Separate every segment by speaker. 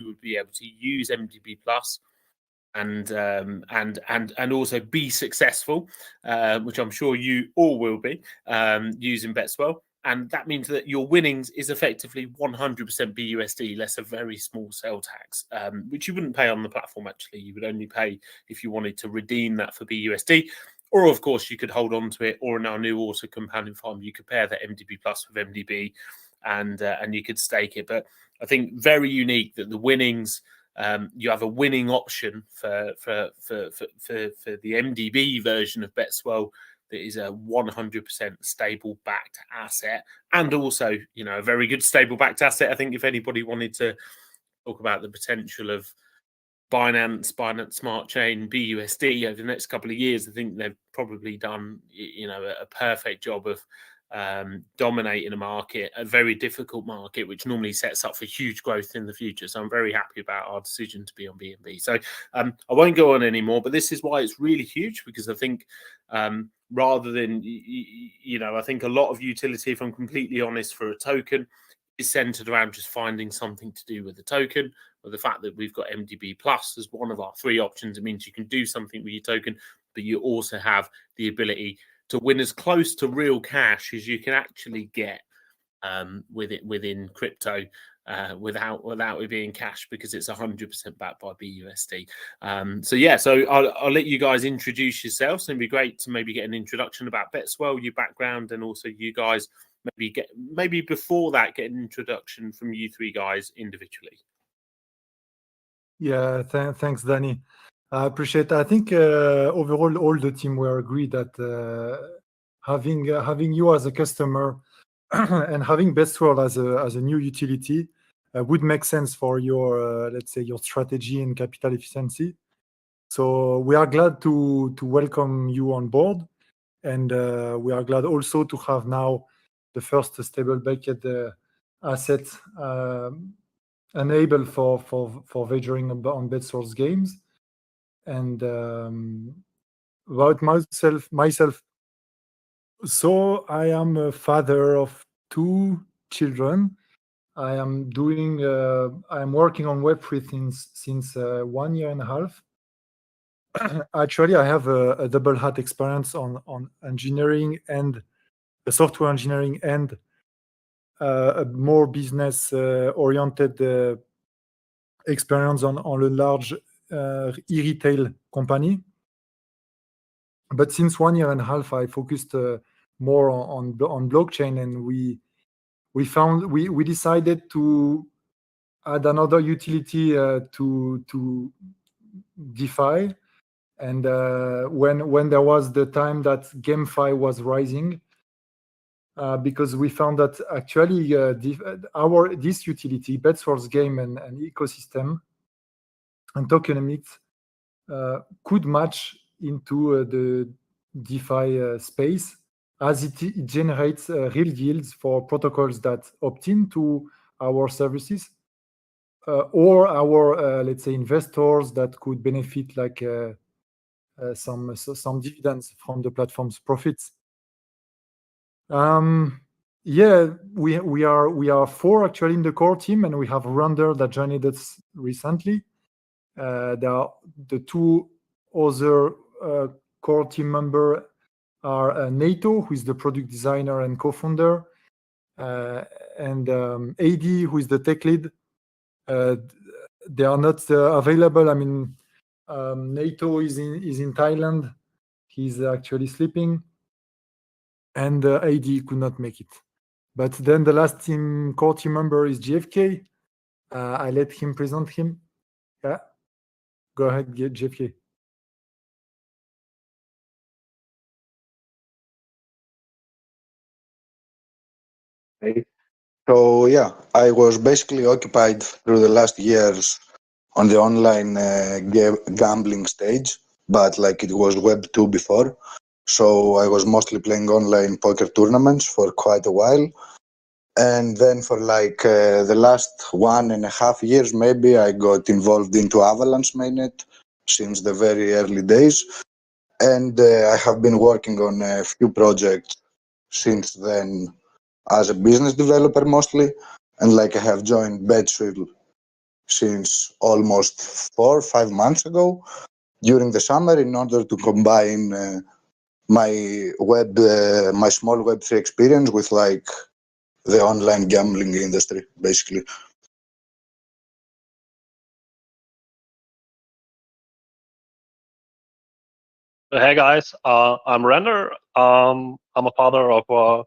Speaker 1: you would be able to use MDB Plus and also be successful, which I'm sure you all will be using BetSwirl. And that means that your winnings is effectively 100% BUSD, less a very small sell tax, which you wouldn't pay on the platform, actually. You would only pay if you wanted to redeem that for BUSD. Or, of course, you could hold on to it, or in our new auto companion farm, you could pair the MDB Plus with MDB and you could stake it. But I think very unique that the winnings, you have a winning option for the MDB version of BetSwirl that is a 100% stable backed asset, and also, you know, a very good stable backed asset. I think if anybody wanted to talk about the potential of Binance Smart Chain, BUSD over the next couple of years, I think they've probably done, you know, a perfect job of dominating a market, a very difficult market, which normally sets up for huge growth in the future. So I'm very happy about our decision to be on BNB. So I won't go on anymore, but this is why it's really huge, because I think rather than, you know, I think a lot of utility, if I'm completely honest, for a token is centered around just finding something to do with the token. But the fact that we've got MDB Plus as one of our 3 options, it means you can do something with your token, but you also have the ability to win as close to real cash as you can actually get within crypto without it being cash, because it's 100% backed by BUSD. So I'll let you guys introduce yourselves, and it'd be great to maybe get an introduction about BetSwirl, your background, and also you guys maybe before that get an introduction from you 3 guys individually.
Speaker 2: Yeah, thanks, Danny. I appreciate that. I think overall, all the team were agreed that having you as a customer and having BetSwirl as a new utility would make sense for your let's say your strategy and capital efficiency. So we are glad to welcome you on board, and we are glad also to have now the first stable backed asset enabled for wagering on BetSwirl's games. And about myself, so I am a father of 2 children. I am working on Web3 since 1 year and a half. Actually, I have a double hat experience on engineering and software engineering, and a more business oriented experience on a large e-retail company. But since 1 year and a half, I focused more on blockchain, and we decided to add another utility to DeFi. And when there was the time that GameFi was rising, because we found that actually this utility, BetSwirl's game and ecosystem and tokenomics, could match into the DeFi space, as it generates real yields for protocols that opt in to our services, or our let's say investors that could benefit like some dividends from the platform's profits. Yeah, we are 4 actually in the core team, and we have Rander that joined us recently. There are the 2 other core team member are Nato, who is the product designer and co-founder, and AD, who is the tech lead. They are not available. I mean, Nato is in Thailand. He's actually sleeping, and AD could not make it. But then the last core team member is GFK. I let him present him. Yeah, go ahead, GFK.
Speaker 3: So yeah, I was basically occupied through the last years on the online gambling stage, but like it was Web 2 before. So I was mostly playing online poker tournaments for quite a while. And then for like the last 1.5 years, maybe, I got involved into Avalanche mainnet since the very early days. And I have been working on a few projects since then as a business developer mostly. And like I have joined BetSwirl since almost 4 or 5 months ago during the summer in order to combine my small Web3 experience with like the online gambling industry, basically.
Speaker 4: Hey guys, I'm Render. I'm a father of a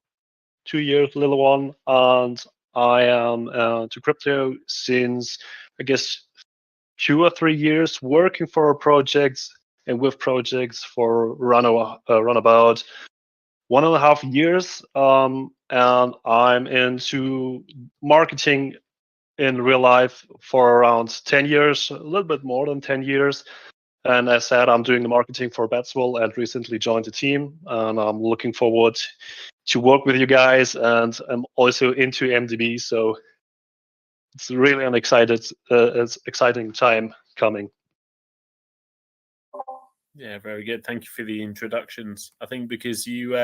Speaker 4: 2 years little one, and I am to crypto since I guess 2 or 3 years, working for projects and with projects for run about 1.5 years. And I'm into marketing in real life for around 10 years, a little bit more than 10 years. And as said, I'm doing the marketing for BetSwirl and recently joined the team. And I'm looking forward to work with you guys. And I'm also into MDB, so it's really an exciting time coming.
Speaker 1: Yeah, very good. Thank you for the introductions. I think because you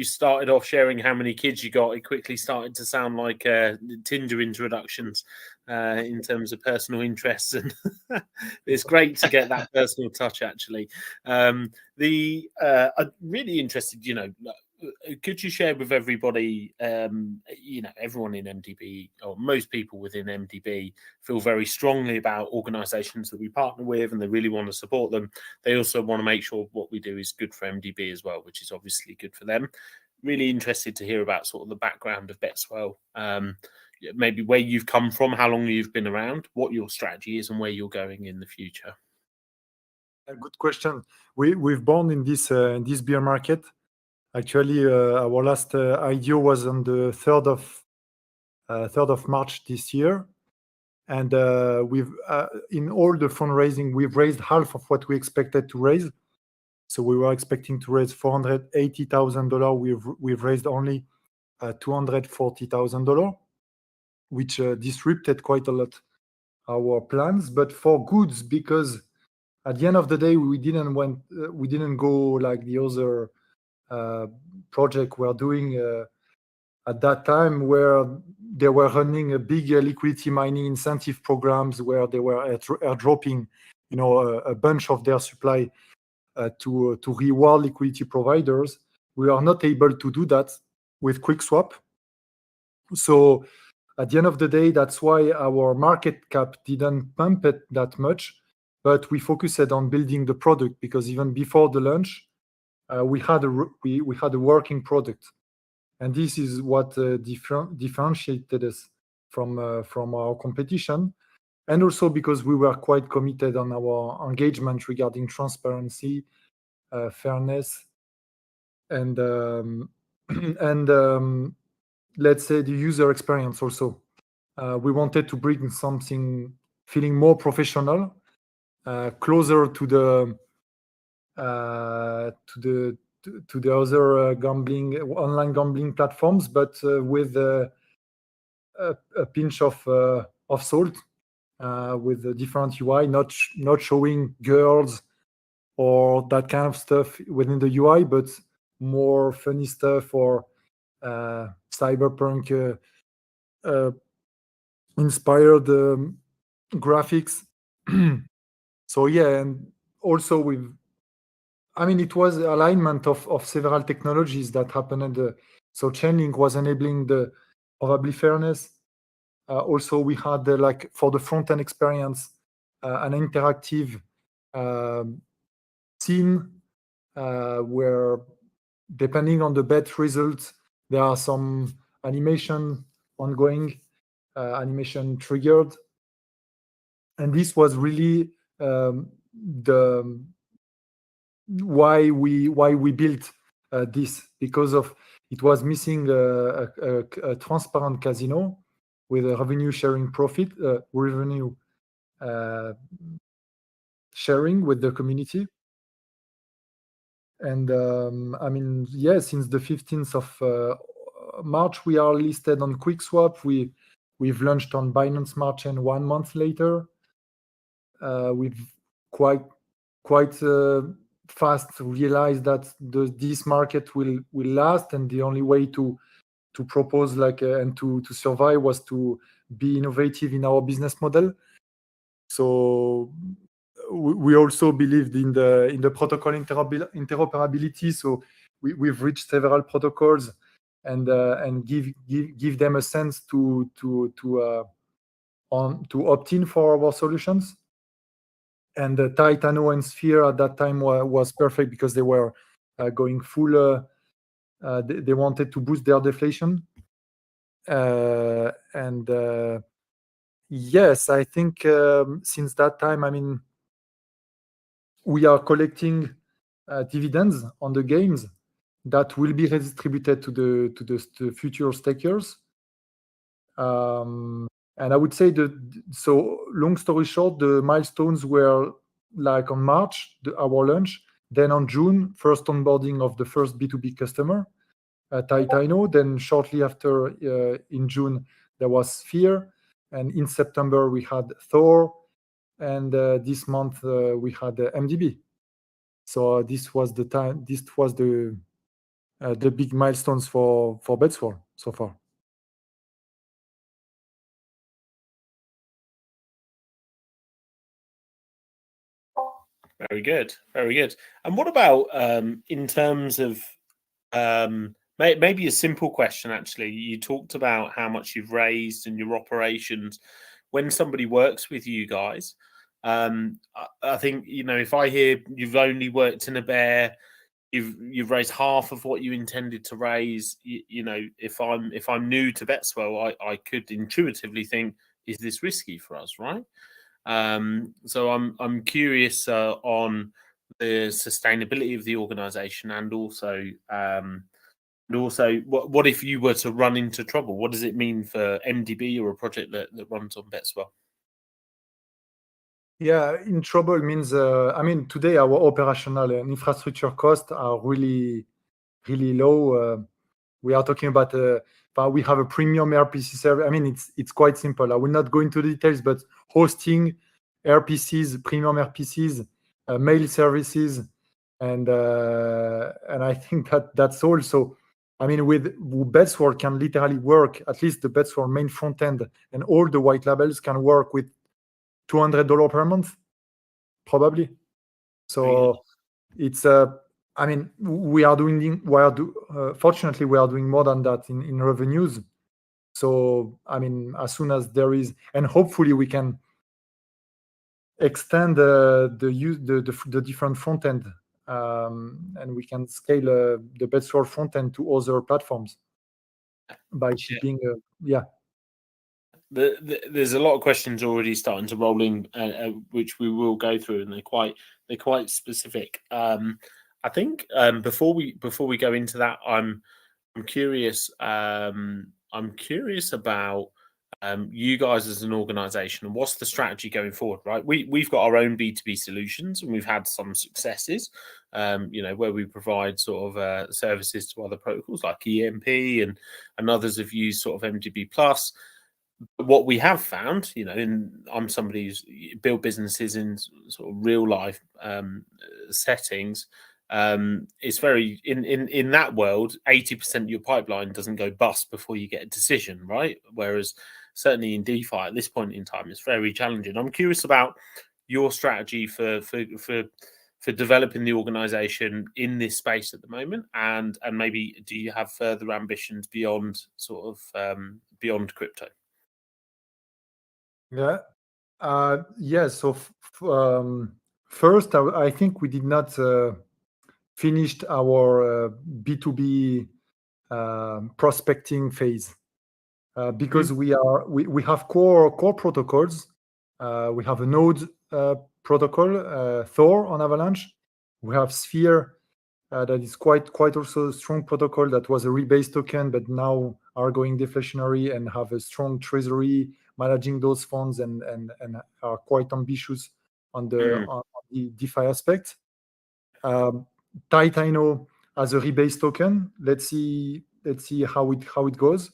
Speaker 1: started off sharing how many kids you got, it quickly started to sound like Tinder introductions in terms of personal interests, and it's great to get that personal touch. Actually, I'm really interested. Could you share with everybody? Everyone in MDB, or most people within MDB, feel very strongly about organisations that we partner with, and they really want to support them. They also want to make sure what we do is good for MDB as well, which is obviously good for them. Really interested to hear about sort of the background of BetSwirl, maybe where you've come from, how long you've been around, what your strategy is, and where you're going in the future.
Speaker 2: A good question. We've born in this beer market. Actually, our last IDO was on the 3rd of March this year, and we've in all the fundraising we've raised half of what we expected to raise. So we were expecting to raise $480,000. We've raised only $240,000, which disrupted quite a lot our plans, but for goods, because at the end of the day we didn't go like the other project we're doing at that time, where they were running a big liquidity mining incentive programs where they were airdropping, a bunch of their supply to reward liquidity providers. We are not able to do that with QuickSwap. So at the end of the day, that's why our market cap didn't pump it that much, but we focused on building the product, because even before the launch, we had a working product, and this is what differentiated us from our competition, and also because we were quite committed on our engagement regarding transparency, fairness, and let's say the user experience. Also, we wanted to bring something feeling more professional, closer to the other online gambling platforms, but with a pinch of salt, with a different UI, not showing girls or that kind of stuff within the UI, but more funny stuff or cyberpunk inspired graphics. So yeah, and also it was alignment of several technologies that happened. So Chainlink was enabling the probably fairness. Also, we had for the front end experience, an interactive scene where, depending on the bet results, there are some animation ongoing, animation triggered, and this was really why we built this, because of it was missing a transparent casino with a revenue sharing sharing with the community. And since the 15th of March, we are listed on QuickSwap. We've launched on Binance Smart Chain 1 month later. We've quite fast realized that this market will last, and the only way to propose and to survive was to be innovative in our business model. So we also believed in the protocol interoperability. So we've reached several protocols and give them a sense to opt in for our solutions. And Titano and Sphere at that time was perfect because they were going full. They wanted to boost their deflation. Yes, I think since that time, I mean, we are collecting dividends on the games that will be redistributed to the future stakers. And I would say so long story short, the milestones were like on March, our launch, then on June, first onboarding of the first B2B customer, Titano. Then shortly after, in June, there was Sphere. And in September, we had Thor. And this month, we had MDB. So this was the time. This was the big milestones for BetSwirl so far.
Speaker 1: Very good, very good. And what about in terms of maybe a simple question? Actually, you talked about how much you've raised and your operations. When somebody works with you guys, I think, you know, if I hear you've only worked in a bear, you've raised half of what you intended to raise. You know, if I'm new to BetSwirl, I could intuitively think, is this risky for us, right? So I'm curious on the sustainability of the organization, and also what if you were to run into trouble? What does it mean for MDB or a project that runs on BetSwirl?
Speaker 2: Yeah, in trouble means, I mean, today our operational and infrastructure costs are really, really low. We are talking about, we have a premium RPC server. I mean, it's quite simple. I will not go into the details, but hosting RPCs, premium RPCs, mail services, and I think that's all. So, I mean, with BetSwirl can literally work, at least the BetSwirl main front end and all the white labels can work with $200 per month, probably. So it's I mean, fortunately, we are doing more than that in revenues. So, I mean, as soon as there is, and hopefully we can extend the different front end, and we can scale the BetSwirl front end to other platforms by shipping.
Speaker 1: There's a lot of questions already starting to roll in, which we will go through, and they're quite specific. I think before we go into that, I'm curious. I'm curious about you guys as an organization, and what's the strategy going forward, right? We've got our own B2B solutions, and we've had some successes, you know, where we provide sort of services to other protocols like EMP, and others have used sort of MDB Plus. What we have found, you know, I'm somebody who's built businesses in sort of real life settings. It's very in that world, 80% of your pipeline doesn't go bust before you get a decision, right? Whereas certainly in DeFi at this point in time, it's very challenging. I'm curious about your strategy for developing the organization in this space at the moment, and maybe do you have further ambitions beyond sort of beyond crypto?
Speaker 2: Yeah. So first, I think we did not finished our B2B prospecting phase because we have core protocols. We have a Node protocol, Thor on Avalanche. We have Sphere that is quite also a strong protocol that was a rebase token, but now are going deflationary and have a strong treasury managing those funds and are quite ambitious on the DeFi aspect. Titano as a rebase token. Let's see how it goes.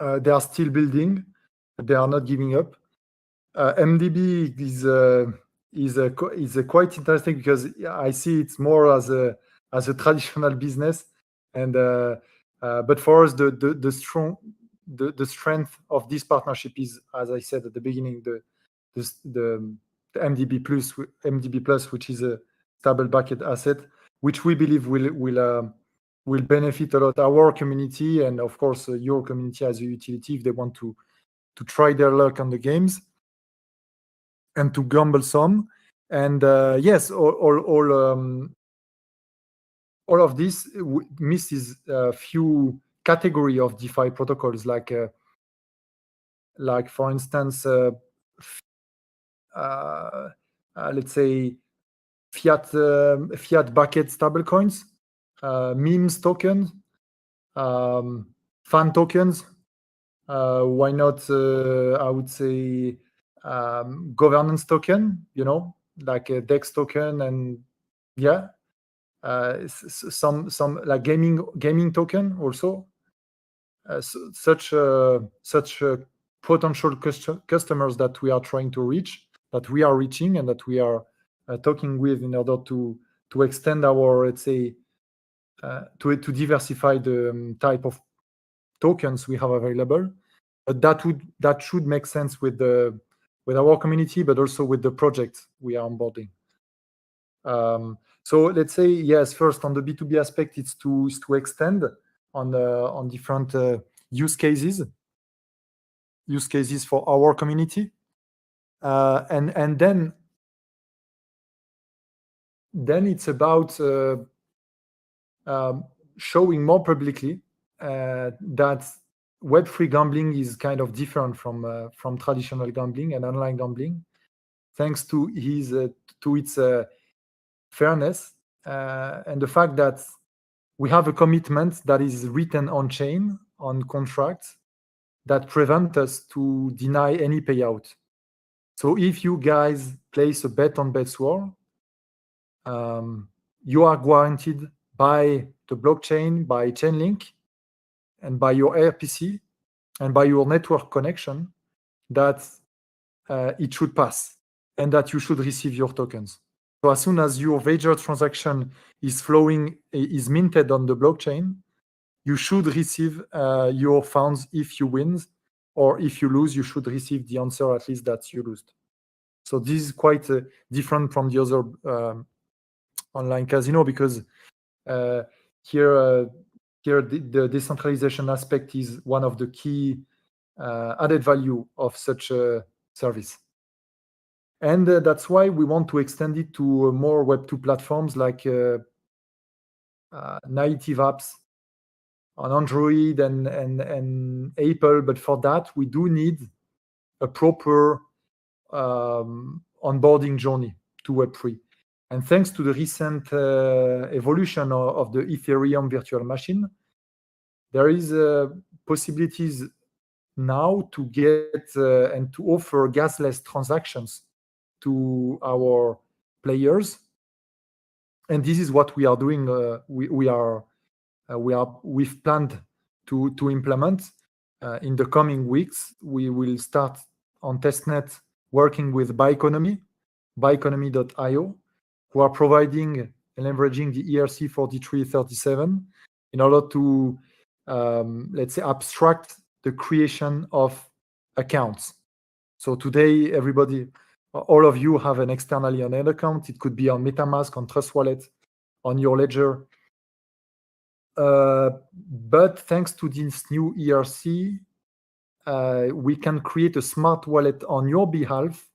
Speaker 2: They are still building. They are not giving up. MDB is quite interesting because I see it's more as a traditional business, and but for us the the strength of this partnership is, as I said at the beginning, the MDB Plus, which is a stable bucket asset, which we believe will benefit a lot our community and of course your community as a utility if they want to try their luck on the games and to gamble some. And yes, all of this misses a few category of DeFi protocols, like for instance, let's say fiat bucket stablecoins, memes tokens, fan tokens. Why not? I would say governance token. Like a DEX token, and yeah. Some like gaming token also. Such potential customers that we are trying to reach, that we are reaching, and that we are talking with in order to extend our, let's say, to diversify the type of tokens we have available. But that should make sense with our community, but also with the project we are onboarding. So let's say, yes, first on the B2B aspect, it's to extend on different use cases for our community, and then it's about showing more publicly that Web3 gambling is kind of different from traditional gambling and online gambling, thanks to its fairness, and the fact that we have a commitment that is written on chain, on contracts, that prevent us to deny any payout. So if you guys place a bet on BetSwirl, you are guaranteed by the blockchain, by Chainlink, and by your RPC, and by your network connection, that it should pass, and that you should receive your tokens. So as soon as your wager transaction is minted on the blockchain, you should receive your funds if you win, or if you lose, you should receive the answer at least that you lost. So this is quite different from the other online casino, because here the decentralization aspect is one of the key added value of such a service. And that's why we want to extend it to more Web2 platforms, like native apps on Android and Apple. But for that, we do need a proper onboarding journey to Web3. And thanks to the recent evolution of the Ethereum virtual machine, there is possibilities now to get and to offer gasless transactions to our players, and this is what we are doing. We've planned to implement in the coming weeks. We will start on testnet working with Bioeconomy.io, who are providing and leveraging the ERC-4337 in order to let's say abstract the creation of accounts. So today, all of you have an externally owned account. It could be on MetaMask, on Trust Wallet, on your ledger. But thanks to this new ERC, we can create a smart wallet on your behalf,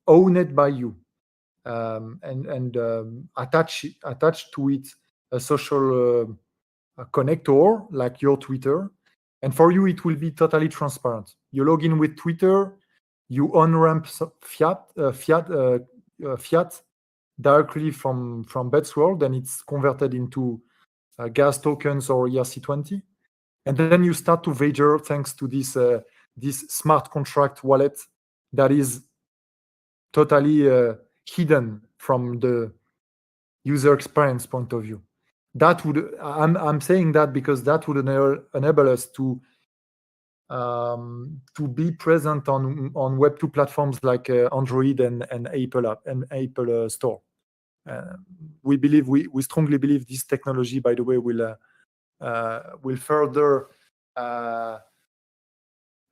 Speaker 2: owned by you, and attach to it a social connector like your Twitter. And for you, it will be totally transparent. You log in with Twitter, you on-ramp fiat directly from BetSwirl, then it's converted into gas tokens or ERC20, and then you start to wager thanks to this smart contract wallet that is totally hidden from the user experience point of view. I'm saying that because that would enable us to be present on Web2 platforms like Android and Apple app and Apple Store. We strongly believe this technology, by the way, will further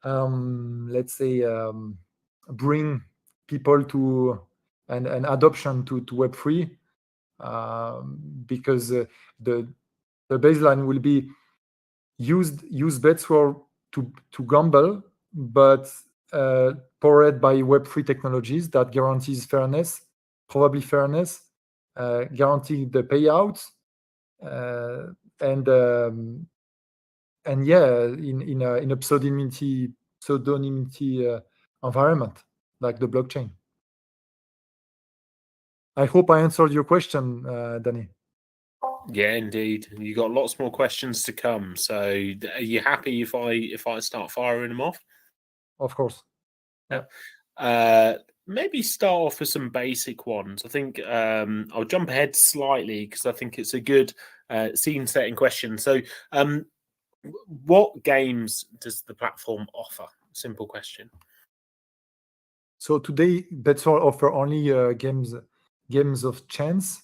Speaker 2: let's say, bring people to an adoption to Web3, because the baseline will be use BetSwirl to gamble, but powered by Web3 technologies that guarantees fairness, probably fairness, guaranteeing the payouts, and yeah, in a pseudonymity environment like the blockchain. I hope I answered your question, Danny.
Speaker 1: Yeah, indeed. You got lots more questions to come. So, are you happy if I start firing them off?
Speaker 2: Of course.
Speaker 1: Maybe start off with some basic ones. I think I'll jump ahead slightly because I think it's a good scene setting question. So, what games does the platform offer? Simple question.
Speaker 2: So today, BetSwirl offer only games of chance.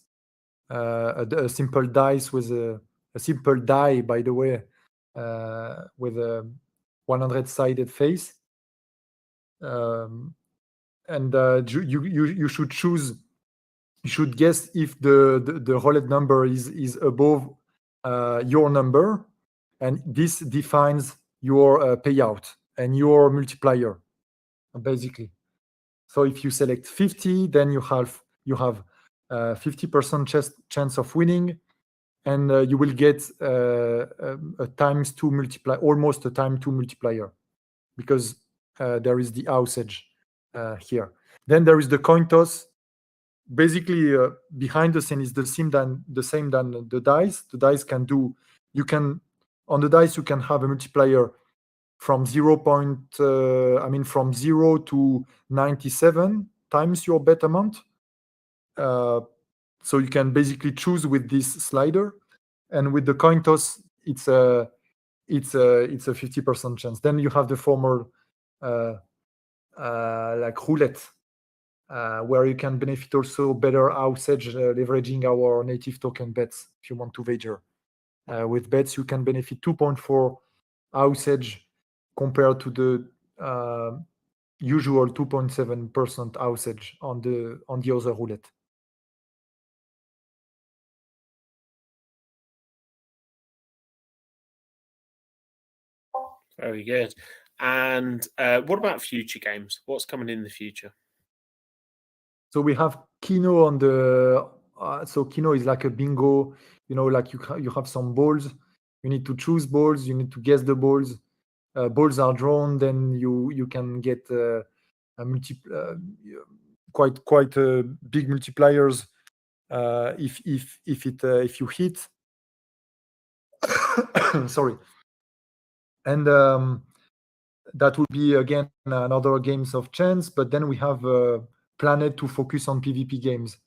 Speaker 2: A simple dice with a simple die, by the way, with a 100-sided face. And you should choose. You should guess if the roulette number is above your number, and this defines your payout and your multiplier, basically. So if you select 50, then you have 50% chance of winning, and you will get a times 2 multiplier, almost a times 2 multiplier, because there is the outage here. Then there is the coin toss. Basically, behind the scene is the same than the dice. The dice can do. On the dice you can have a multiplier from from 0 to 97 times your bet amount. So you can basically choose with this slider, and with the coin toss, it's a 50% chance. Then you have the former like roulette, where you can benefit also better outage, leveraging our native token bets. If you want to wager with bets, you can benefit 2.4 outage compared to the usual 2.7% outage on the other roulette.
Speaker 1: Very good. And what about future games? What's coming in the future?
Speaker 2: So we have Kino on the. So Kino is like a bingo. Like you have some balls. You need to choose balls. You need to guess the balls. Balls are drawn. Then you can get quite big multipliers if you hit. Sorry. And that would be again another games of chance. But then we have Planet to focus on PvP games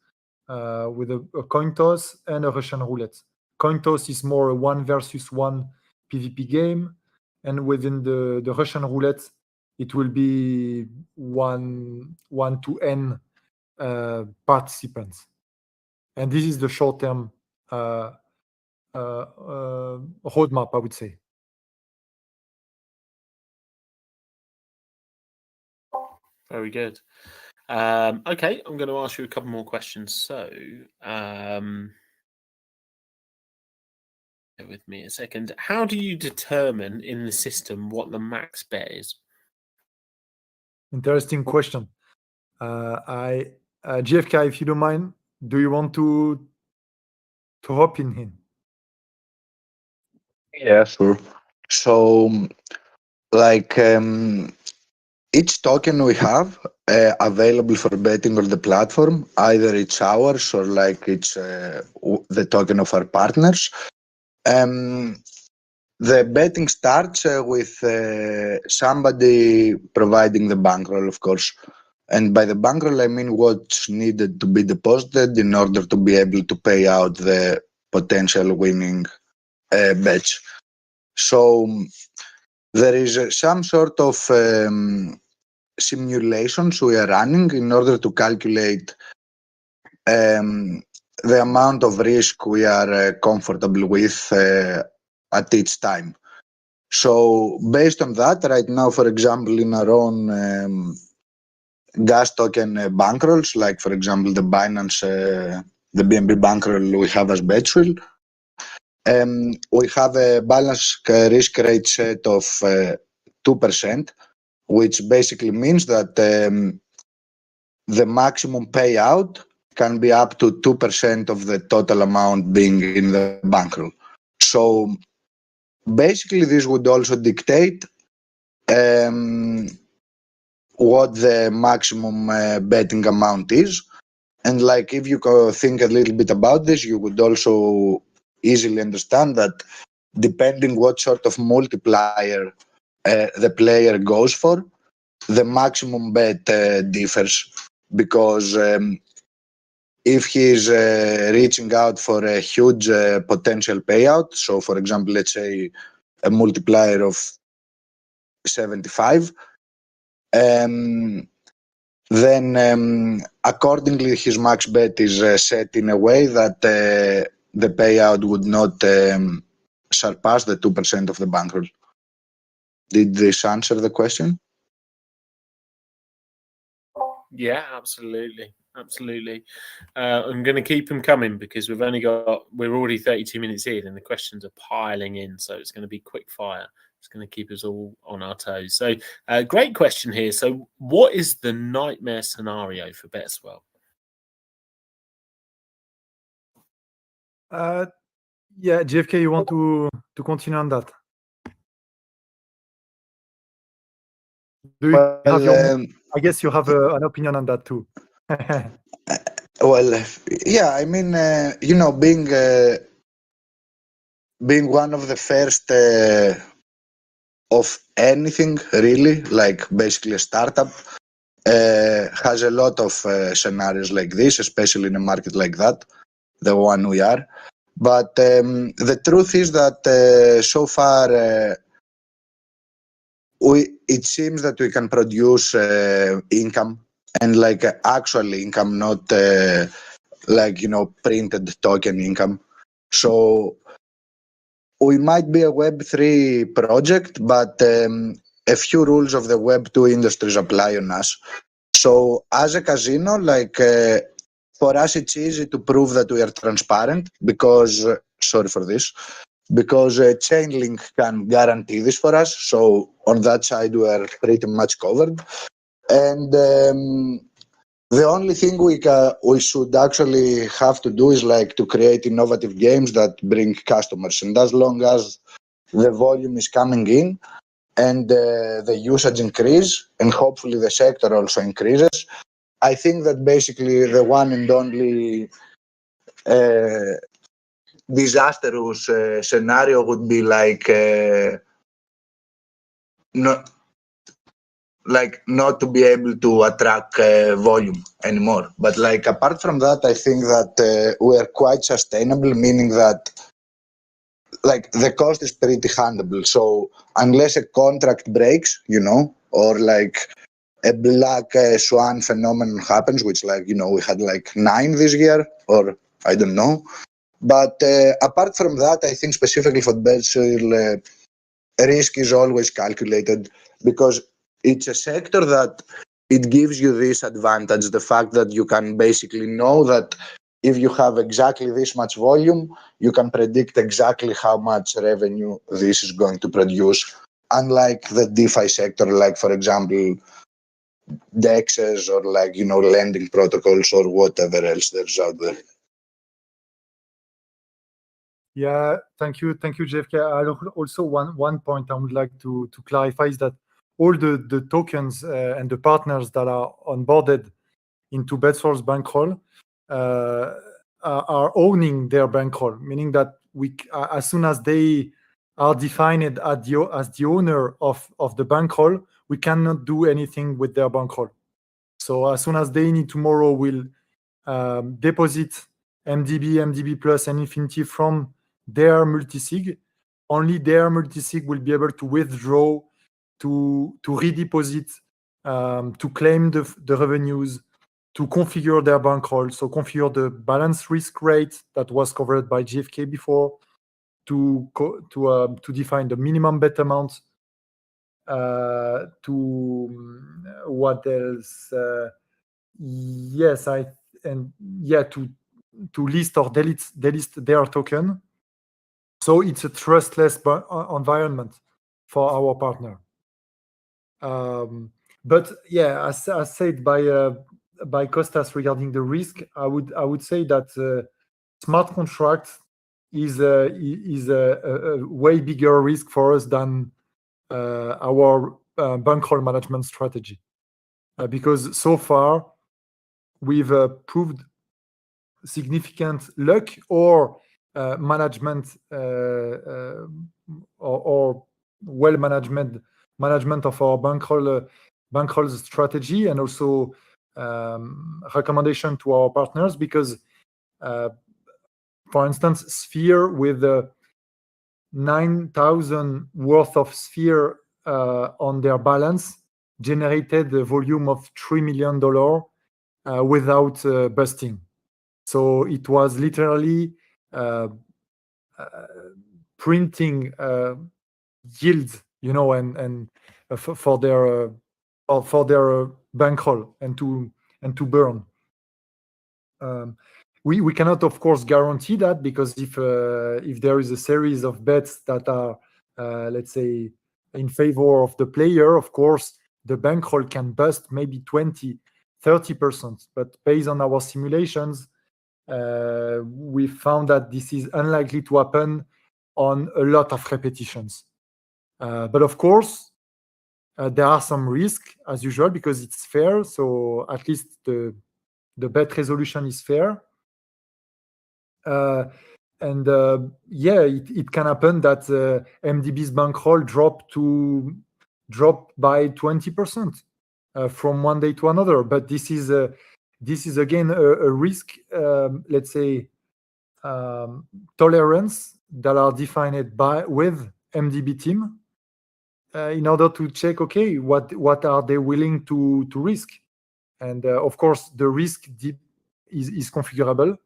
Speaker 2: with a coin toss and a Russian roulette. Coin toss is more a 1 versus 1 PvP game, and within the Russian roulette, it will be 1 to n participants. And this is the short-term roadmap, I would say.
Speaker 1: Very good. Okay, I'm going to ask you a couple more questions. So, bear with me a second. How do you determine in the system what the max bet is?
Speaker 2: Interesting question. GFK, if you don't mind, do you want to hop in?
Speaker 3: Yeah, sure. So, like, each token we have available for betting on the platform, either it's ours or like it's the token of our partners. The betting starts with somebody providing the bankroll, of course. And by the bankroll, I mean what's needed to be deposited in order to be able to pay out the potential winning bets. So there is some sort of simulations we are running in order to calculate the amount of risk we are comfortable with at each time. So based on that, right now, for example, in our own gas token bankrolls, like for example the Binance, the BNB bankroll we have as BetSwirl, we have a balanced risk rate set of 2%, which basically means that the maximum payout can be up to 2% of the total amount being in the bankroll. So basically this would also dictate what the maximum betting amount is. And like if you think a little bit about this, you would also easily understand that depending what sort of multiplier the player goes for, the maximum bet differs. Because if he's reaching out for a huge potential payout, so for example, let's say a multiplier of 75, then accordingly his max bet is set in a way that the payout would not surpass the 2% of the bankroll. Did this answer the question?
Speaker 1: Yeah, absolutely. I'm going to keep them coming because we're already 32 minutes in and the questions are piling in. So it's going to be quick fire. It's going to keep us all on our toes. So great question here. So what is the nightmare scenario for BetSwirl?
Speaker 2: Yeah, JFK, you want to continue on that? I guess you have an opinion on that too.
Speaker 3: Well, yeah, I mean, being one of the first of anything really, like basically a startup, has a lot of scenarios like this, especially in a market like that, the one we are. But the truth is that so far it seems that we can produce income, and like actual income, not printed token income. So we might be a Web3 project, but a few rules of the Web2 industries apply on us. So as a casino, for us, it's easy to prove that we are transparent because, because Chainlink can guarantee this for us. So on that side, we are pretty much covered. And the only thing we should actually have to do is to create innovative games that bring customers. And as long as the volume is coming in and the usage increase, and hopefully the sector also increases, I think that basically the one and only disastrous scenario would be not to be able to attract volume anymore. But apart from that, I think that we are quite sustainable, meaning that the cost is pretty handleable. So unless a contract breaks, or a black swan phenomenon happens, which we had 9 this year, or I don't know. But apart from that, I think specifically for BetSwirl, risk is always calculated because it's a sector that it gives you this advantage, the fact that you can basically know that if you have exactly this much volume, you can predict exactly how much revenue this is going to produce. Unlike the DeFi sector, for example, DEXs or lending protocols or whatever else there's out there.
Speaker 2: Yeah, thank you, JFK. Also, one point I would like to clarify is that all the tokens and the partners that are onboarded into BetSwirl's bankroll are owning their bankroll, meaning that as soon as they are defined as the owner of the bankroll, we cannot do anything with their bankroll. So as soon as they need tomorrow will deposit MDB Plus and Infinity from their multisig, only their multisig will be able to withdraw, to redeposit, to claim the revenues, to configure their bankroll, so configure the balance risk rate that was covered by JFK before, to define the minimum bet amount. To what else? Yes, to list or delist their token. So it's a trustless environment for our partner. But yeah, as said by Costas regarding the risk, I would say that smart contract is a way bigger risk for us than our bankroll management strategy, because so far we've proved significant luck or management or well management of our bankroll strategy, and also recommendation to our partners, because for instance, Sphere with 9,000 worth of Sphere on their balance generated a volume of $3 million without busting. So it was literally printing yield, and for their bankroll and to burn. We cannot, of course, guarantee that, because if there is a series of bets that are, let's say, in favor of the player, of course, the bankroll can bust maybe 20-30%. But based on our simulations, we found that this is unlikely to happen on a lot of repetitions. But of course, there are some risks, as usual, because it's fair. So at least the bet resolution is fair. And it can happen that MDB's bankroll drop by 20% from one day to another. But this is again a risk, let's say, tolerance that are defined with MDB team in order to check, okay, what are they willing to risk. And of course, the risk is configurable,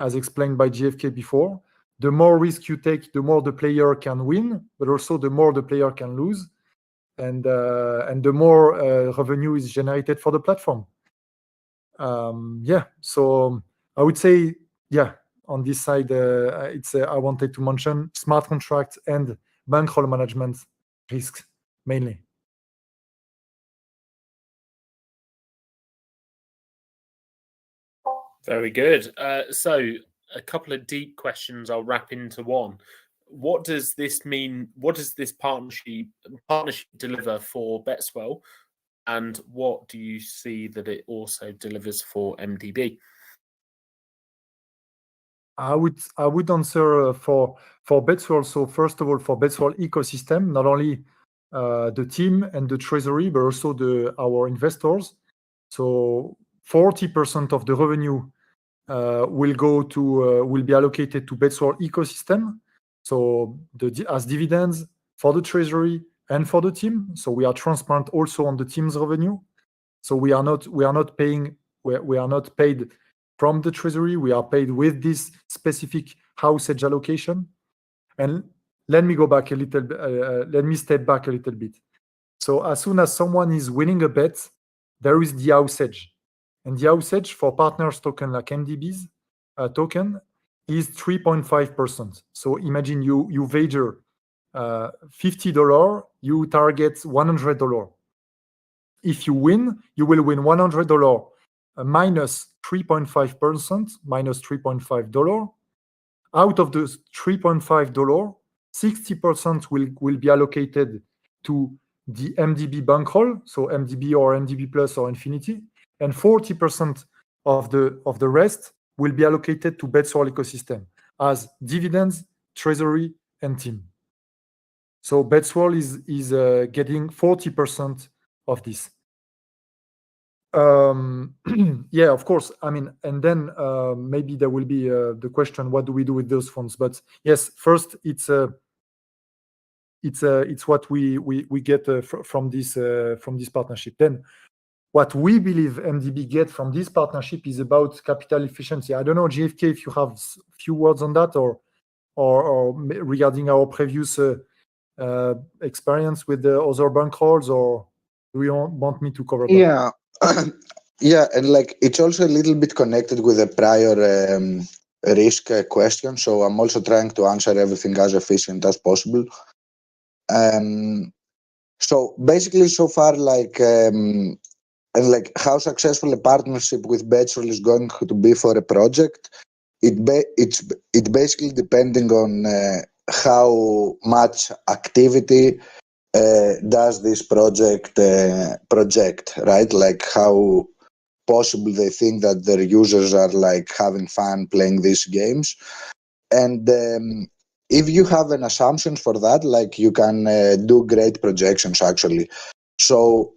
Speaker 2: as explained by GFK before. The more risk you take, the more the player can win, but also the more the player can lose, and the more revenue is generated for the platform. So I would say, on this side, I wanted to mention smart contracts and bankroll management risks mainly.
Speaker 1: Very good. So a couple of deep questions I'll wrap into one. What does this mean? What does this partnership deliver for BetSwirl, and what do you see that it also delivers for MDB?
Speaker 2: I would answer for BetSwirl. So first of all, for BetSwirl ecosystem, not only the team and the treasury, but also our investors. So 40% of the revenue will be allocated to BetSwirl ecosystem. So as dividends for the treasury and for the team. So we are transparent also on the team's revenue. So we are not paid from the treasury. We are paid with this specific house edge allocation. And let me step back a little bit. So as soon as someone is winning a bet, there is the house edge. And the house edge for partners token like MDB's token is 3.5%. So imagine you wager $50, you target $100. If you win, you will win $100 minus 3.5%, minus $3.5. Out of the $3.5, 60% will be allocated to the MDB bankroll, so MDB or MDB Plus or Infinity, and 40% of the rest will be allocated to BetSwirl ecosystem as dividends, treasury, and team. So BetSwirl is getting 40% of this. Of course. I mean, and then maybe there will be the question: what do we do with those funds? But yes, first it's what we get from this partnership. Then, what we believe MDB get from this partnership is about capital efficiency. I don't know, GFK, if you have a few words on that, or or regarding our previous experience with the other bankrolls, or do you want me to cover that?
Speaker 3: Yeah. Yeah, and like it's also a little bit connected with the prior risk question, so I'm also trying to answer everything as efficient as possible. So basically, so far, and like how successful a partnership with BetSwirl is going to be for a project, it's basically depending on how much activity does this project project, right? Like how possible they think that their users are like having fun playing these games. And if you have an assumption for that, like you can do great projections actually. So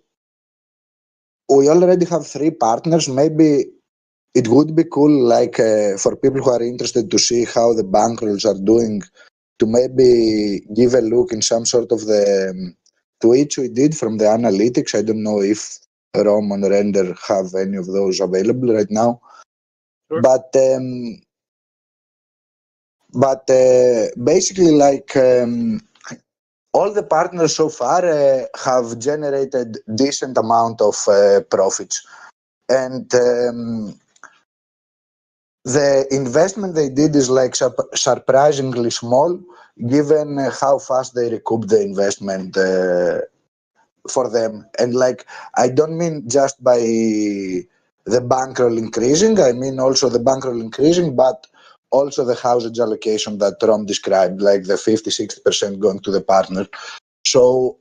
Speaker 3: we already have 3 partners. Maybe it would be cool, like for people who are interested to see how the bankrolls are doing, to maybe give a look in some sort of the tweets we did from the analytics. I don't know if Rom and Render have any of those available right now.
Speaker 4: Sure.
Speaker 3: But basically, like all the partners so far have generated decent amount of profits, and the investment they did is like surprisingly small, given how fast they recoup the investment for them. And like I don't mean just by the bankroll increasing, I mean also the bankroll increasing, but also the housing allocation that Rom described, like the 50-60% going to the partner. So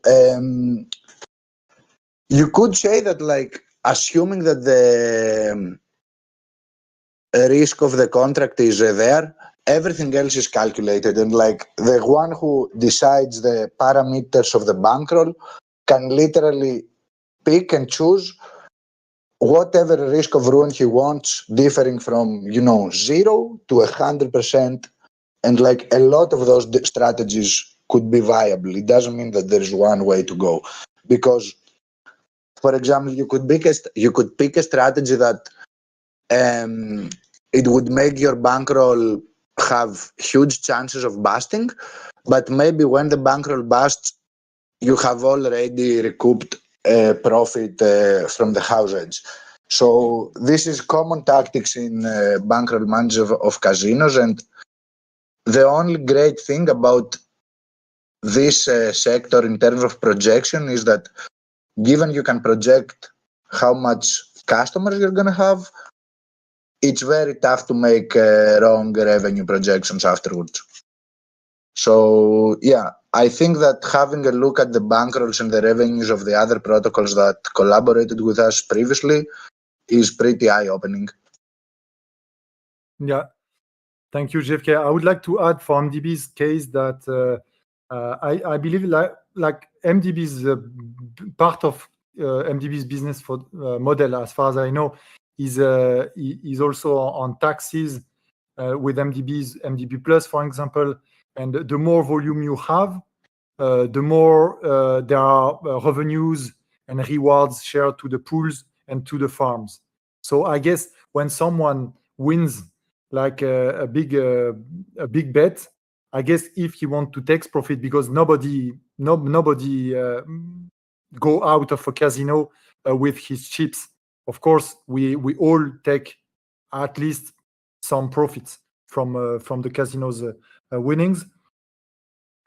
Speaker 3: you could say that, like, assuming that the risk of the contract is there, everything else is calculated, and like the one who decides the parameters of the bankroll can literally pick and choose whatever risk of ruin he wants, differing from 0 to 100%, and like a lot of those strategies could be viable. It doesn't mean that there is one way to go, because, for example, you could pick a strategy that it would make your bankroll have huge chances of busting, but maybe when the bankroll busts, you have already recouped profit from the house edge. So this is common tactics in bankroll management of casinos, and the only great thing about this sector in terms of projection is that, given you can project how much customers you're going to have, it's very tough to make wrong revenue projections afterwards. So yeah, I think that having a look at the bankrolls and the revenues of the other protocols that collaborated with us previously is pretty eye-opening.
Speaker 2: Yeah, thank you, JFK. I would like to add for MDB's case that I believe like MDB's part of MDB's business model, as far as I know, is also on taxes with MDB Plus, for example. And the more volume you have, the more there are revenues and rewards shared to the pools and to the farms. So I guess when someone wins like a big bet, I guess if he wants to take profit, because nobody go out of a casino with his chips. Of course, we all take at least some profits from the casino's winnings.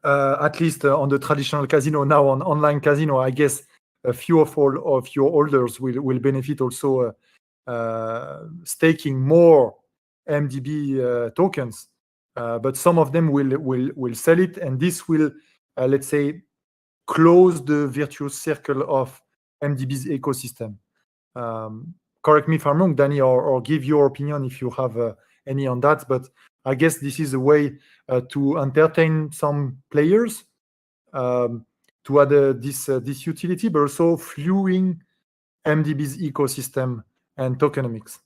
Speaker 2: At least on the traditional casino. Now on online casino, I guess a few of your holders will benefit also staking more MDB tokens, but some of them will sell it, and this will let's say close the virtuous circle of MDB's ecosystem. Correct me if I'm wrong, Danny, or give your opinion if you have any on that. But I guess this is a way to entertain some players, to add this utility, but also fueling MDB's ecosystem and tokenomics.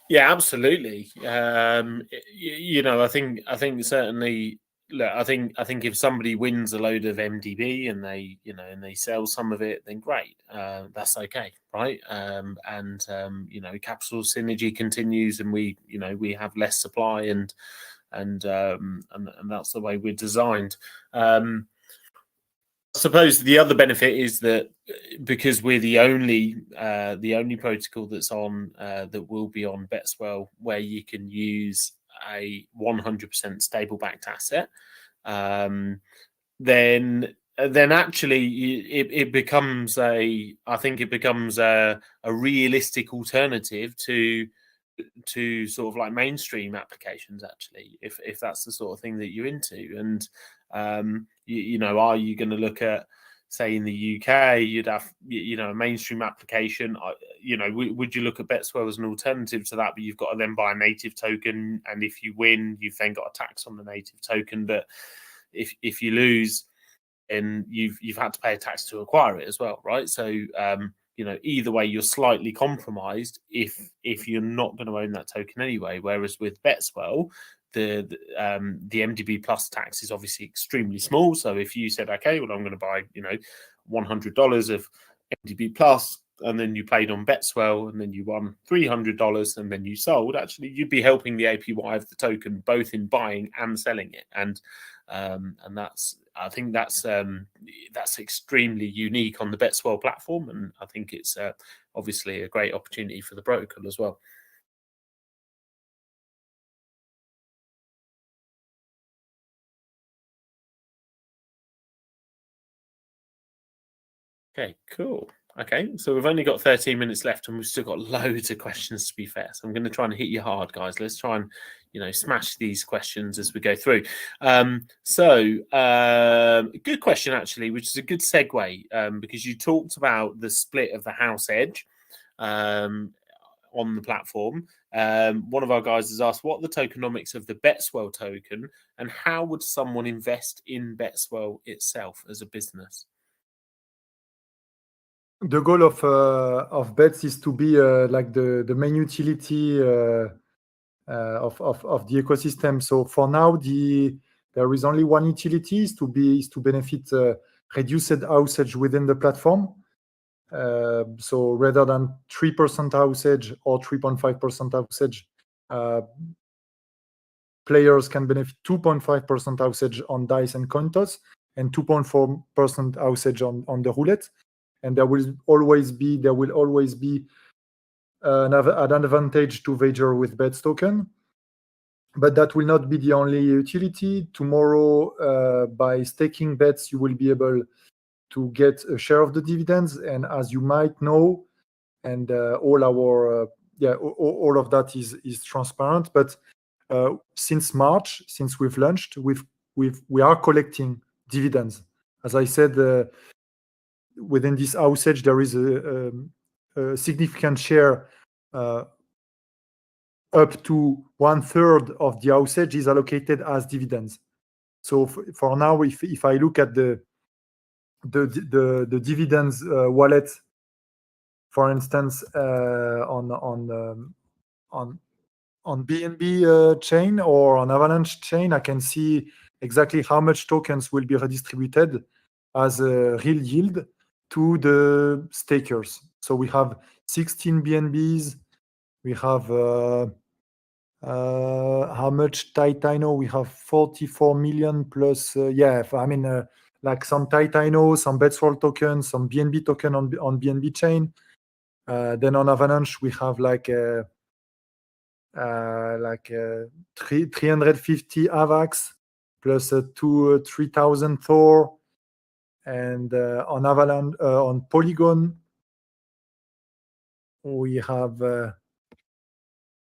Speaker 1: Yeah, absolutely. I think certainly look, I think if somebody wins a load of MDB and they sell some of it, then great, that's okay, right? Capital synergy continues, and we have less supply, and that's the way we're designed. I suppose the other benefit is that because we're the only protocol that's on that will be on BetSwirl, where you can use a 100% stable backed asset, then actually it becomes a realistic alternative to sort of like mainstream applications, actually, if that's the sort of thing that you're into. And are you going to look at, say, in the UK, you'd have a mainstream application, would you look at BetSwirl as an alternative to that? But you've got to then buy a native token, and if you win, you've then got a tax on the native token. But if you lose, and you've had to pay a tax to acquire it as well, right? So either way, you're slightly compromised if you're not going to own that token anyway. Whereas with BetSwirl, the MDB Plus tax is obviously extremely small. So if you said, okay, well, I'm going to buy $100 of MDB Plus, and then you played on BetSwirl, and then you won $300, and then you sold, actually, you'd be helping the APY of the token both in buying and selling it, and I think that's extremely unique on the BetSwirl platform, and I think it's obviously a great opportunity for the protocol as well. Okay, cool. Okay, so we've only got 13 minutes left, and we've still got loads of questions, to be fair. So I'm going to try and hit you hard, guys. Let's try and smash these questions as we go through. Good question, actually, which is a good segue, because you talked about the split of the house edge on the platform. One of our guys has asked, what are the tokenomics of the BetSwirl token, and how would someone invest in BetSwirl itself as a business?
Speaker 2: The goal of Bets is to be like the main utility of the ecosystem. So for now, there is only one utility, is to benefit reduced usage within the platform. So rather than 3% usage or 3.5% usage, players can benefit 2.5% usage on dice and coin toss, and 2.4% usage on the roulette. And there will always be an advantage to wager with Bets token, but that will not be the only utility. Tomorrow, by staking Bets, you will be able to get a share of the dividends, and as you might know, and all of that is transparent. But since March, since we've launched, we are collecting dividends. As I said, within this usage, there is a significant share, up to 1/3 of the usage is allocated as dividends. So for now, if I look at the dividends wallet, for instance, on BNB chain or on Avalanche chain, I can see exactly how much tokens will be redistributed as a real yield to the stakers. So we have 16 BNBs. We have how much Titano? We have 44 million plus. Like some Titano, some BetSwirl tokens, some BNB token on BNB chain. Then on Avalanche, we have like 350 AVAX plus 3,000 Thor. And on Avalanche, on Polygon, we have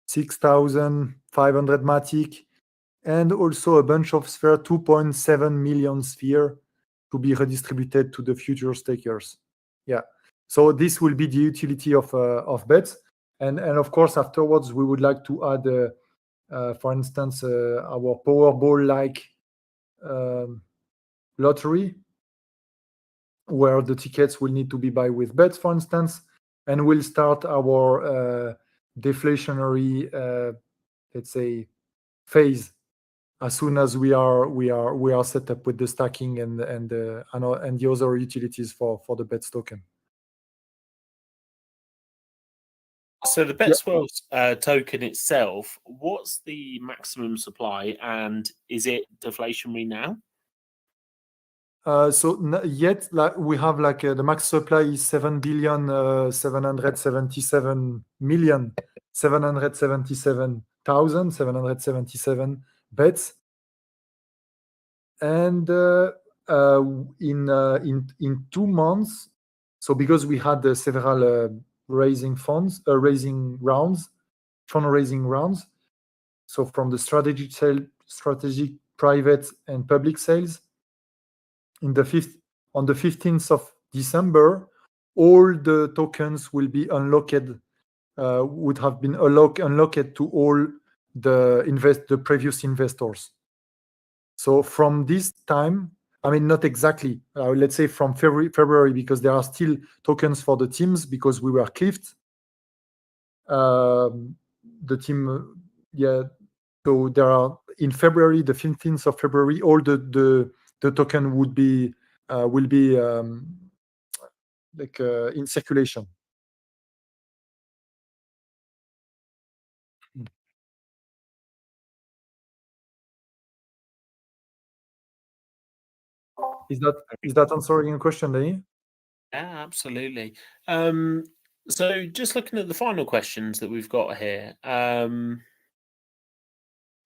Speaker 2: 6,500 Matic, and also a bunch of Sphere, 2.7 million Sphere to be redistributed to the future stakers. Yeah. So this will be the utility of Bets. And of course, afterwards, we would like to add, for instance, our Powerball-like lottery, where the tickets will need to be buy with Bets, for instance, and we'll start our deflationary, let's say, phase as soon as we are set up with the stacking and the other utilities for the BETS token.
Speaker 1: So the BetSwirl token itself, what's the maximum supply, and is it deflationary now?
Speaker 2: So yet, like we have the max supply is 7,777,777,777 bets, and in 2 months. So because we had several fundraising rounds. So from the strategic private and public sales, on the 15th of December, all the tokens will be unlocked, would have been unlocked to all the previous investors. So from this time, I mean, not exactly, let's say from February, because there are still tokens for the teams because we were cliffed. The team, so there are in February, the 15th of February, all the token will be in circulation. Is that answering your question, Danny?
Speaker 1: Yeah, absolutely. So just looking at the final questions that we've got here,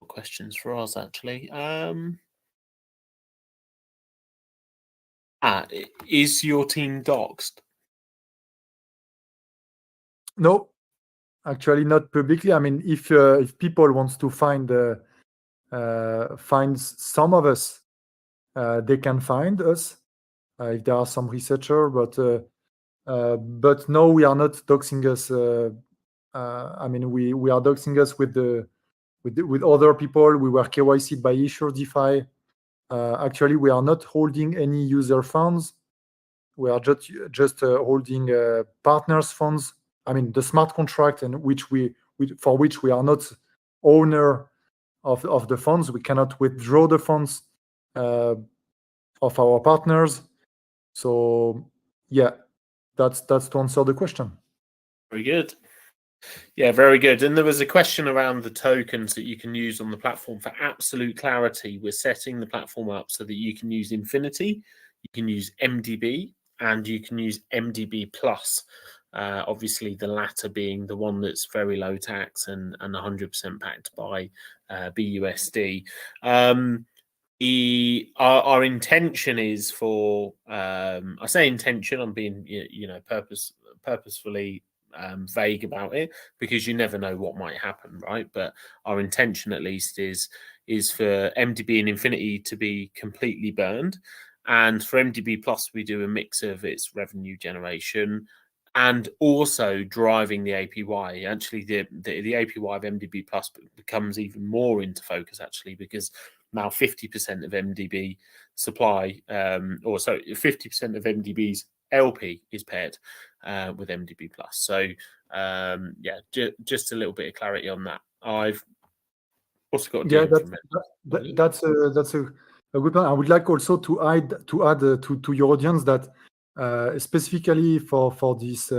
Speaker 1: questions for us actually. Is your team doxed?
Speaker 2: No, actually not publicly. I mean, if people wants to find some of us, they can find us if there are some researcher, but no, we are not doxing us. I mean, we are doxing us with other people. We were KYC'd by Issuer DeFi. Actually, we are not holding any user funds. We are just holding partners funds. I mean, the smart contract, and for which we are not owner of the funds. We cannot withdraw the funds of our partners. So yeah, that's to answer the question.
Speaker 1: Very good. Yeah, very good. And there was a question around the tokens that you can use on the platform. For absolute clarity, we're setting the platform up so that you can use Infinity, you can use MDB, and you can use MDB Plus. Obviously, the latter being the one that's very low tax and 100% backed by BUSD. Our intention is for I say intention, I'm being purposefully vague about it, because you never know what might happen, right? But our intention, at least, is for MDB and Infinity to be completely burned, and for MDB Plus we do a mix of its revenue generation and also driving the APY. Actually, the APY of MDB Plus becomes even more into focus, actually, because now 50% of MDB supply, 50% of MDB's LP is paired with MDB Plus. So just a little bit of clarity on that. I've also got
Speaker 2: that's a good one. I would like also to add to your audience that specifically for this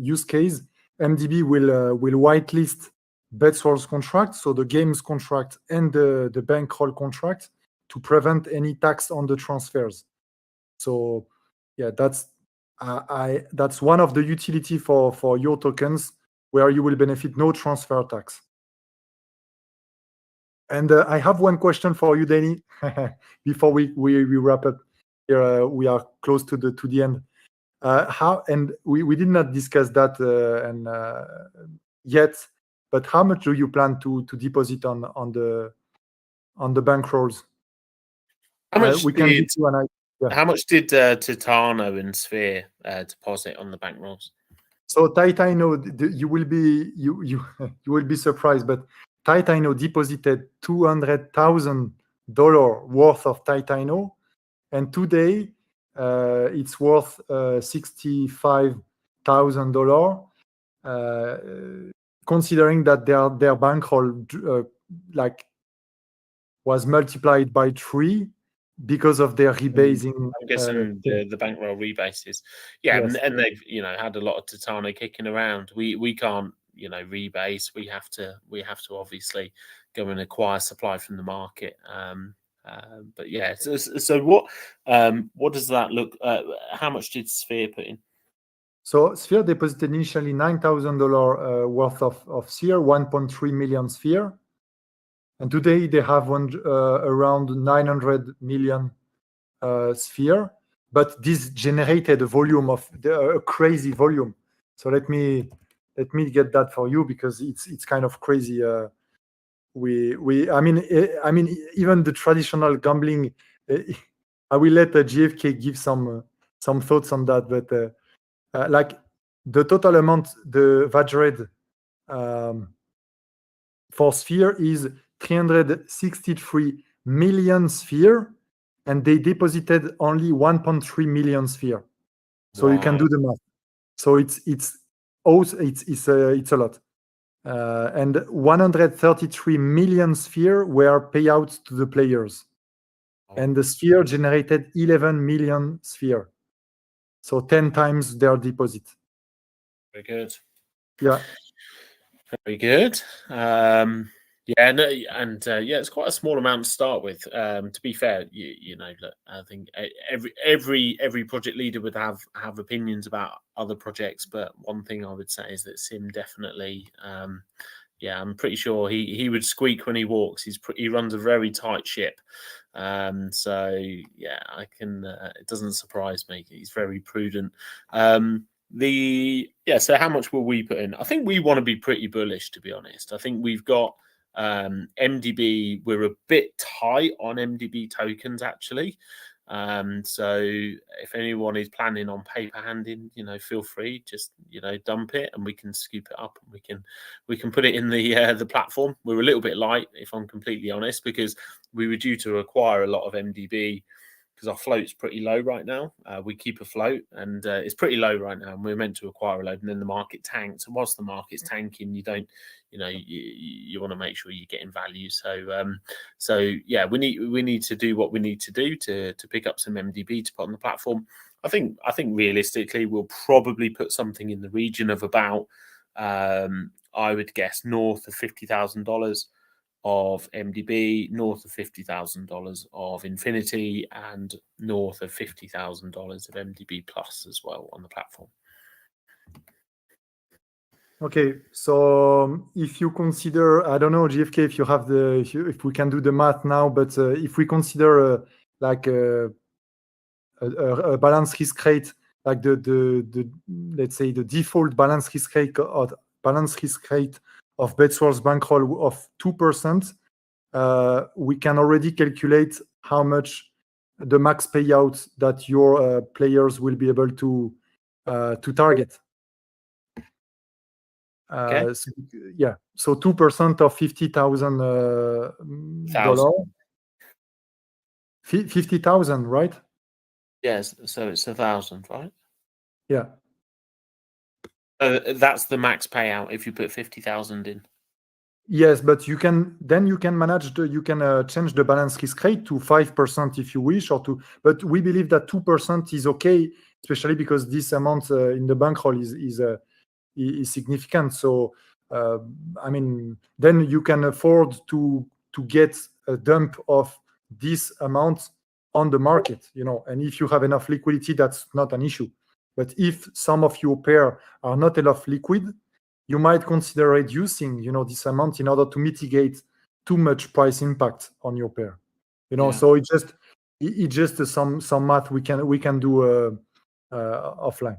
Speaker 2: use case, MDB will whitelist BetSwirl's contract, so the games contract and the bankroll contract, to prevent any tax on the transfers. So yeah, that's one of the utility for your tokens, where you will benefit no transfer tax. And I have one question for you, Danny, before we wrap up here. We are close to the end. And we did not discuss that yet, but how much do you plan to deposit on the bankrolls?
Speaker 1: How much
Speaker 2: we can give you an idea. Yeah.
Speaker 1: How much did Titano and Sphere deposit on the bankrolls?
Speaker 2: So Titano, you will be surprised, but Titano deposited $200,000 worth of Titano, and today it's worth $65,000. Considering that their bankroll was multiplied by 3 because of their rebasing.
Speaker 1: I'm guessing the bankroll rebases. Yeah,
Speaker 2: Yes.
Speaker 1: and they've had a lot of Titano kicking around. We can't rebase. We have to obviously go and acquire supply from the market. But yeah, so what does that look? How much did Sphere put in?
Speaker 2: So Sphere deposited initially $9,000 worth of Sphere, 1.3 million Sphere, and today they have around 900 million Sphere. But this generated a volume of a crazy volume. So let me get that for you, because it's kind of crazy. I mean even the traditional gambling. I will let GFK give some thoughts on that, but like the total amount the wagered for Sphere is 363 million Sphere, and they deposited only 1.3 million Sphere. So you can do the math. So it's a lot. And 133 million Sphere were payouts to the players, and the Sphere generated 11 million Sphere, so 10 times their deposit.
Speaker 1: Very good.
Speaker 2: Yeah.
Speaker 1: Very good. It's quite a small amount to start with. To be fair, look, I think every project leader would have opinions about other projects, but one thing I would say is that Sim definitely, I'm pretty sure he would squeak when he walks. He runs a very tight ship. So yeah, I can. It doesn't surprise me. He's very prudent. So how much will we put in? I think we want to be pretty bullish, to be honest. I think we've got MDB. We're a bit tight on MDB tokens, actually. So if anyone is planning on paper handing, feel free, just dump it and we can scoop it up and we can put it in the platform. We're a little bit light, if I'm completely honest, because we were due to acquire a lot of MDB because our float's pretty low right now. We keep a float and it's pretty low right now, and we're meant to acquire a load, and then the market tanks. And whilst the market's tanking, you don't, you want to make sure you're getting value. So yeah, we need to do what we need to do to pick up some MDB to put on the platform. I think realistically we'll probably put something in the region of about I would guess north of $50,000 of MDB, north of $50,000 of Infinity, and north of $50,000 of MDB Plus as well on the platform.
Speaker 2: Okay, so if you consider, I don't know, GFK, if you have if we can do the math now, but if we consider a balance risk rate, like the let's say the default balance risk rate of BetSwirl's bankroll of 2%, we can already calculate how much the max payout that your players will be able to target.
Speaker 1: Okay.
Speaker 2: So 2% of $50,000. 50,000, right?
Speaker 1: Yes, so it's 1,000, right?
Speaker 2: Yeah.
Speaker 1: That's the max payout if you put 50,000 in.
Speaker 2: Yes, but you can manage you can change the balance risk rate to 5% if you wish, but we believe that 2% is okay, especially because this amount in the bankroll is significant. So I mean, then you can afford to get a dump of this amount on the market, and if you have enough liquidity, that's not an issue. But if some of your pair are not enough liquid, you might consider reducing, this amount in order to mitigate too much price impact on your pair. So it's just some math we can do offline.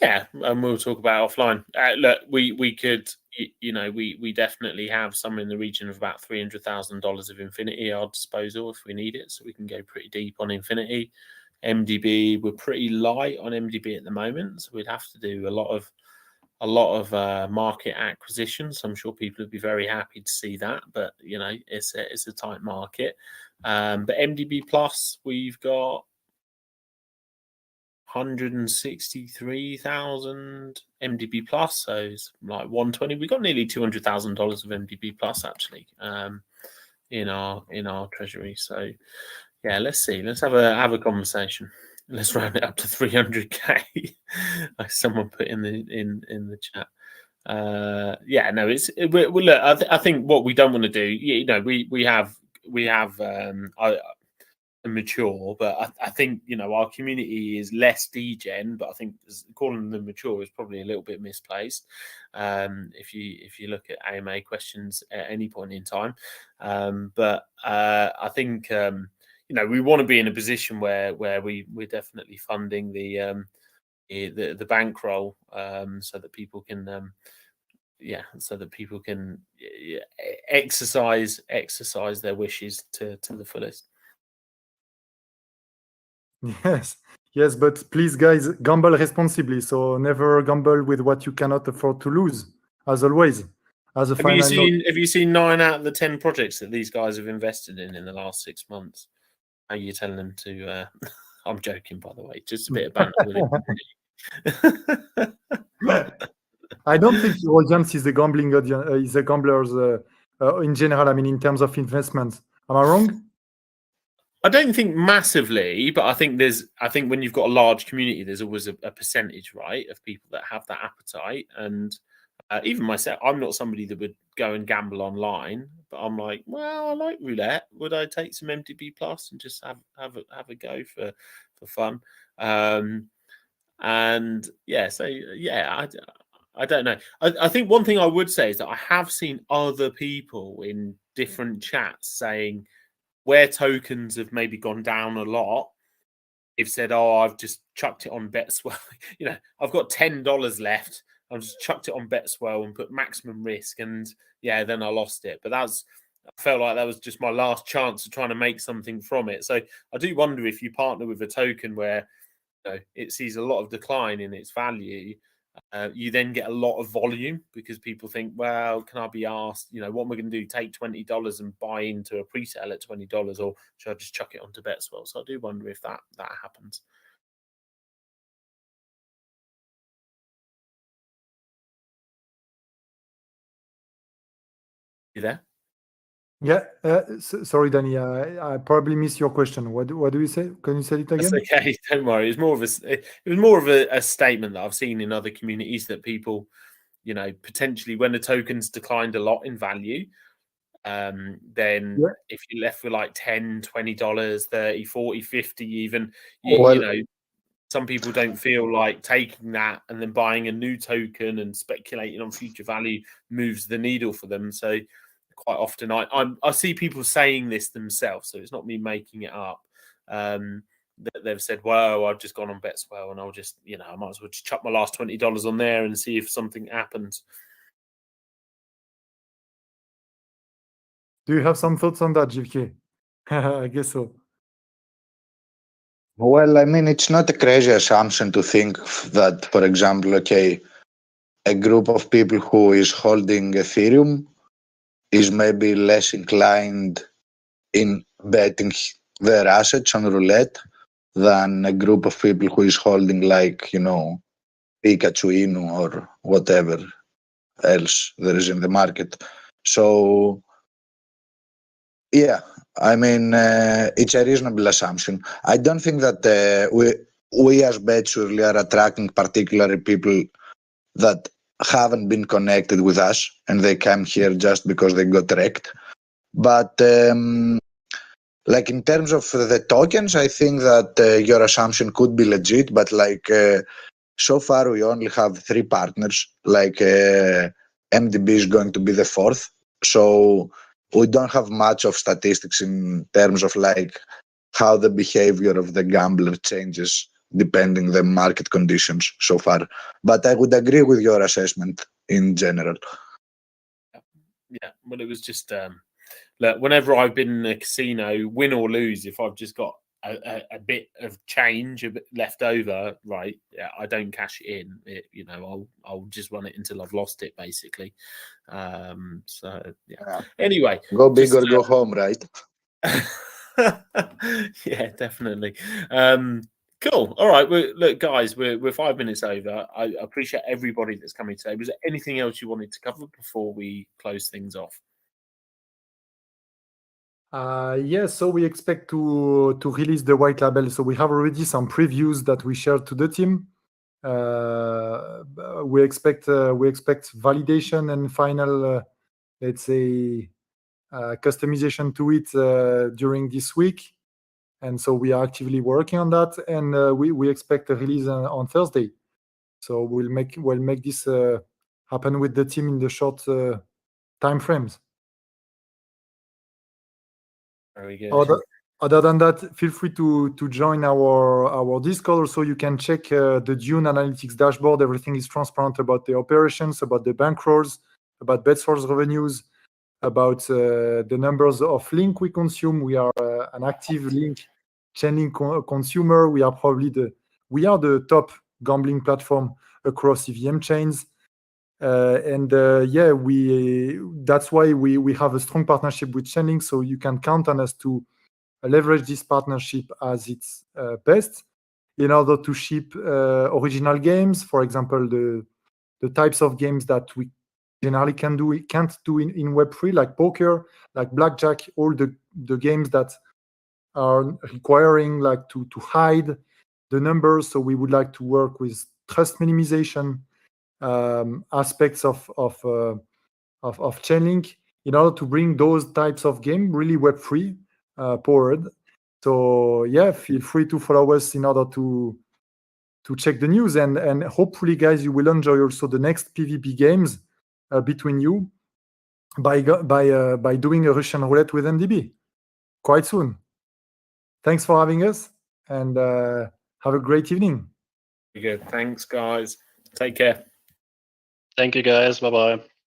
Speaker 1: Yeah, and we'll talk about offline. Look, we could, we definitely have somewhere in the region of about $300,000 of Infinity at our disposal if we need it, so we can go pretty deep on Infinity. MDB, we're pretty light on MDB at the moment, so we'd have to do a lot of market acquisitions. I'm sure people would be very happy to see that, but it's a tight market. But MDB Plus, we've got 163,000 MDB Plus, so it's like 120. We got nearly $200,000 of MDB Plus actually. in our treasury. So yeah, let's see. Let's have a conversation. Let's round it up to 300k, like someone put in the chat. Yeah, no, well, look, I think what we don't want to do, you know, we have mature, but I think, you know, our community is less degen, but I think calling them mature is probably a little bit misplaced. If you look at AMA questions at any point in time, but I think you know, we want to be in a position where we're definitely funding the bankroll, so that people can exercise their wishes to the fullest.
Speaker 2: Yes, but please, guys, gamble responsibly. So never gamble with what you cannot afford to lose. As always, as a final note.
Speaker 1: Have you seen 9 out of the 10 projects that these guys have invested in the last 6 months? How are you telling them to? I'm joking, by the way. Just a bit of banter with it.
Speaker 2: I don't think your audience is a gambling audience. Is a gamblers in general. I mean, in terms of investments. Am I wrong?
Speaker 1: I don't think massively, but I think when you've got a large community, there's always a percentage, right, of people that have that appetite. And even myself, I'm not somebody that would go and gamble online, but I'm like, well, I like roulette. Would I take some MDB Plus and just have a go for fun? And yeah, so yeah, I don't know. I think one thing I would say is that I have seen other people in different chats saying, where tokens have maybe gone down a lot, they've said, "Oh, I've just chucked it on BetSwirl. You know, I've got $10 left. I've just chucked it on BetSwirl and put maximum risk, and yeah, then I lost it." But I felt like that was just my last chance of trying to make something from it. So I do wonder if you partner with a token where, you know, it sees a lot of decline in its value. You then get a lot of volume because people think, well, can I be asked, you know, what am I going to do? Take $20 and buy into a pre-sale at $20, or should I just chuck it onto BetSwirl? So I do wonder if that happens. You there?
Speaker 2: Yeah. Sorry, Danny. I probably missed your question. What do you say? Can you say it again?
Speaker 1: That's okay. Don't worry. It was more of a statement that I've seen in other communities that people, you know, potentially when the tokens declined a lot in value, then if you're left with like $10, $20, $30, $40, $50 even, you know, some people don't feel like taking that and then buying a new token and speculating on future value moves the needle for them. So quite often I see people saying this themselves, so it's not me making it up. They've said, well, I've just gone on BetSwirl and I'll just, you know, I might as well just chuck my last $20 on there and see if something happens.
Speaker 2: Do you have some thoughts on that, JFK? I guess so.
Speaker 3: Well, I mean, it's not a crazy assumption to think that, for example, okay, a group of people who is holding Ethereum is maybe less inclined in betting their assets on roulette than a group of people who is holding, like, you know, Pikachu Inu or whatever else there is in the market. So yeah, I mean, it's a reasonable assumption. I don't think that we as BetSwirl are attracting particularly people that haven't been connected with us and they came here just because they got wrecked. But like in terms of the tokens, I think that your assumption could be legit. But like so far, we only have 3 partners. Like MDB is going to be the 4th. So we don't have much of statistics in terms of like how the behavior of the gambler changes depending the market conditions so far. But I would agree with your assessment in general.
Speaker 1: Yeah, well, it was just look, whenever I've been in a casino, win or lose, if I've just got a bit of change a bit left over, right? Yeah, I don't cash it in. You know, I'll just run it until I've lost it, basically. So yeah. Anyway,
Speaker 3: go big or go home, right?
Speaker 1: Yeah, definitely. Cool. All right. Well, look, guys, we're 5 minutes over. I appreciate everybody that's coming today. Was there anything else you wanted to cover before we close things off?
Speaker 2: So we expect to release the white label. So we have already some previews that we shared to the team. We expect validation and final, let's say, customization to it during this week. And so we are actively working on that, and we expect a release on Thursday. So we'll make this happen with the team in the short time frames.
Speaker 1: Very good.
Speaker 2: Other than that, feel free to join our Discord. Also, you can check the Dune Analytics dashboard. Everything is transparent about the operations, about the bankrolls, about BetSwirl's revenues, about the numbers of link we consume. We are an active chain consumer. We are probably the top gambling platform across EVM chains. That's why we have a strong partnership with Chainlink, so you can count on us to leverage this partnership as its best in order to ship original games. For example, the types of games that we generally can't do in Web3, like poker, like blackjack, all the games that are requiring like to hide the numbers. So we would like to work with trust minimization aspects of Chainlink in order to bring those types of game really Web3 powered. So feel free to follow us in order to check the news, and hopefully, guys, you will enjoy also the next PvP games between you by doing a Russian roulette with MDB quite soon. Thanks for having us, and have a great evening.
Speaker 1: Very good. Thanks, guys. Take care.
Speaker 4: Thank you, guys. Bye-bye.